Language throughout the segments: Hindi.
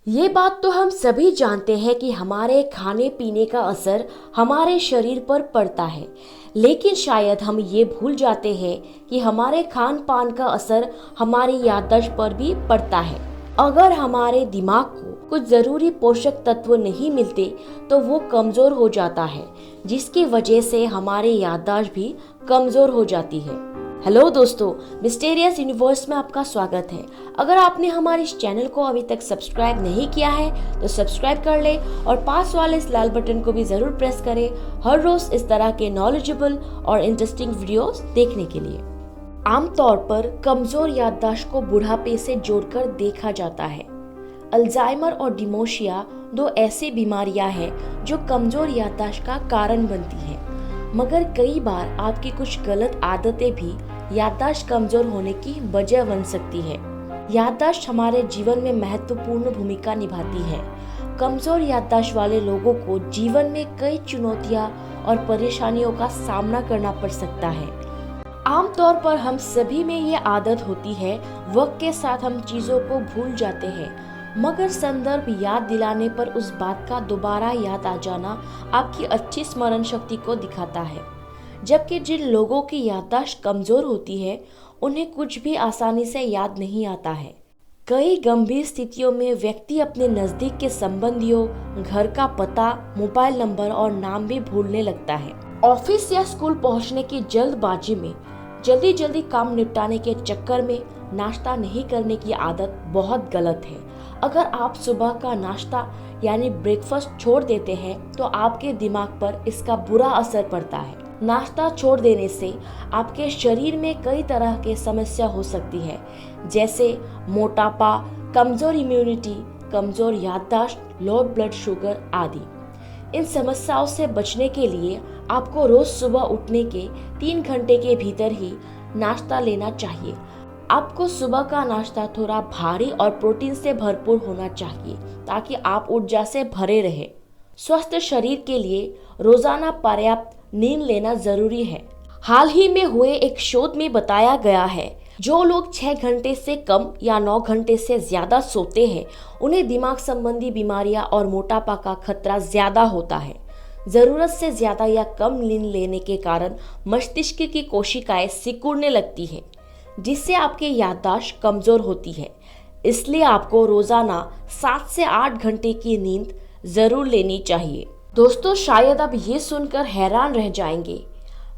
ये बात तो हम सभी जानते हैं कि हमारे खाने पीने का असर हमारे शरीर पर पड़ता है, लेकिन शायद हम ये भूल जाते हैं कि हमारे खान पान का असर हमारी याददाश्त पर भी पड़ता है। अगर हमारे दिमाग को कुछ जरूरी पोषक तत्व नहीं मिलते तो वो कमजोर हो जाता है, जिसकी वजह से हमारी याददाश्त भी कमजोर हो जाती है। हेलो दोस्तों, मिस्टीरियस यूनिवर्स में आपका स्वागत है। अगर आपने हमारे इस चैनल को अभी तक सब्सक्राइब नहीं किया है तो सब्सक्राइब कर ले और पास वाले इस लाल बटन को भी जरूर प्रेस करें हर रोज इस तरह के नॉलेजेबल और इंटरेस्टिंग वीडियोस देखने के लिए। आमतौर पर कमजोर याददाश्त को बुढ़ापे से जोड़कर देखा जाता है। अल्जाइमर और डिमेंशिया दो ऐसी बीमारियां हैं जो कमजोर याददाश्त का कारण बनती है, मगर कई बार आपकी कुछ गलत आदतें भी याददाश्त कमजोर होने की वजह बन सकती है। याददाश्त हमारे जीवन में महत्वपूर्ण भूमिका निभाती है। कमजोर याददाश्त वाले लोगों को जीवन में कई चुनौतियां और परेशानियों का सामना करना पड़ सकता है। आमतौर पर हम सभी में ये आदत होती है, वक्त के साथ हम चीजों को भूल जाते हैं, मगर संदर्भ याद दिलाने पर उस बात का दोबारा याद आ जाना आपकी अच्छी स्मरण शक्ति को दिखाता है। जबकि जिन लोगों की याददाश्त कमजोर होती है उन्हें कुछ भी आसानी से याद नहीं आता है। कई गंभीर स्थितियों में व्यक्ति अपने नजदीक के संबंधियों, घर का पता, मोबाइल नंबर और नाम भी भूलने लगता है। ऑफिस या स्कूल पहुंचने की जल्दबाजी में जल्दी काम निपटाने के चक्कर में नाश्ता नहीं करने की आदत बहुत गलत है। अगर आप सुबह का नाश्ता यानी ब्रेकफास्ट छोड़ देते हैं तो आपके दिमाग पर इसका बुरा असर पड़ता है। नाश्ता छोड़ देने से आपके शरीर में कई तरह के समस्या हो सकती है, जैसे मोटापा, कमजोर इम्यूनिटी, कमजोर याददाश्त, लो ब्लड शुगर आदि। इन समस्याओं से बचने के लिए आपको रोज सुबह उठने के 3 घंटे के भीतर ही नाश्ता लेना चाहिए। आपको सुबह का नाश्ता थोड़ा भारी और प्रोटीन से भरपूर होना चाहिए ताकि आप ऊर्जा से भरे रहे। स्वस्थ शरीर के लिए रोजाना पर्याप्त नींद लेना जरूरी है। हाल ही में हुए एक शोध में बताया गया है, जो लोग 6 घंटे से कम या 9 घंटे से ज्यादा सोते हैं उन्हें दिमाग संबंधी बीमारियां और मोटापा का खतरा ज्यादा होता है। जरूरत से ज्यादा या कम नींद लेने के कारण मस्तिष्क की कोशिकाएं सिकुड़ने लगती हैं, जिससे आपकी याददाश्त कमजोर होती है। इसलिए आपको रोजाना 7 से 8 घंटे की नींद जरूर लेनी चाहिए। दोस्तों, शायद आप ये सुनकर हैरान रह जाएंगे,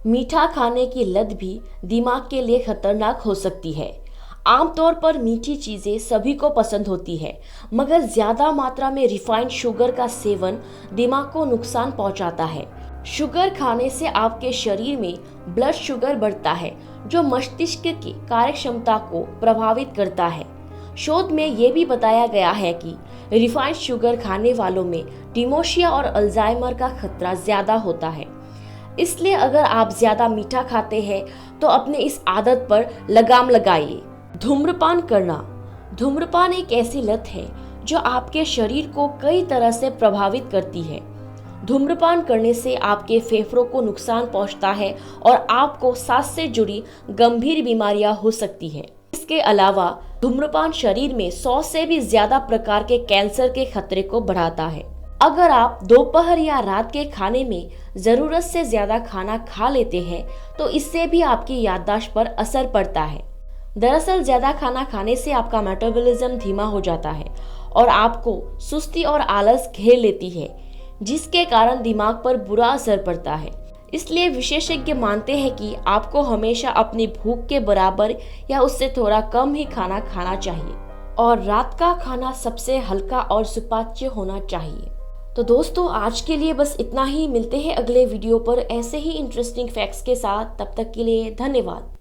मीठा खाने की लत भी दिमाग के लिए खतरनाक हो सकती है। आमतौर पर मीठी चीजें सभी को पसंद होती है, मगर ज्यादा मात्रा में रिफाइंड शुगर का सेवन दिमाग को नुकसान पहुंचाता है। शुगर खाने से आपके शरीर में ब्लड शुगर बढ़ता है, जो मस्तिष्क की कार्यक्षमता को प्रभावित करता है। शोध में ये भी बताया गया है कि रिफाइंड शुगर खाने वालों में डिमेंशिया और अल्जाइमर का खतरा ज्यादा होता है। इसलिए अगर आप ज्यादा मीठा खाते हैं तो अपने इस आदत पर लगाम लगाइए। धूम्रपान करना। धूम्रपान एक ऐसी लत है जो आपके शरीर को कई तरह से प्रभावित करती है। धूम्रपान करने से आपके फेफड़ों को नुकसान पहुंचता है और आपको सांस से जुड़ी गंभीर बीमारियां हो सकती हैं। इसके अलावा धूम्रपान शरीर में 100 से भी ज्यादा प्रकार के कैंसर के खतरे को बढ़ाता है। अगर आप दोपहर या रात के खाने में जरूरत से ज्यादा खाना खा लेते हैं तो इससे भी आपकी याददाश्त पर असर पड़ता है। दरअसल ज्यादा खाना खाने से आपका मेटाबॉलिज्म धीमा हो जाता है और आपको सुस्ती और आलस घेर लेती है, जिसके कारण दिमाग पर बुरा असर पड़ता है। इसलिए विशेषज्ञ मानते हैं कि आपको हमेशा अपनी भूख के बराबर या उससे थोड़ा कम ही खाना खाना चाहिए और रात का खाना सबसे हल्का और सुपाच्य होना चाहिए। तो दोस्तों, आज के लिए बस इतना ही। मिलते हैं अगले वीडियो पर ऐसे ही इंटरेस्टिंग फैक्ट्स के साथ। तब तक के लिए धन्यवाद।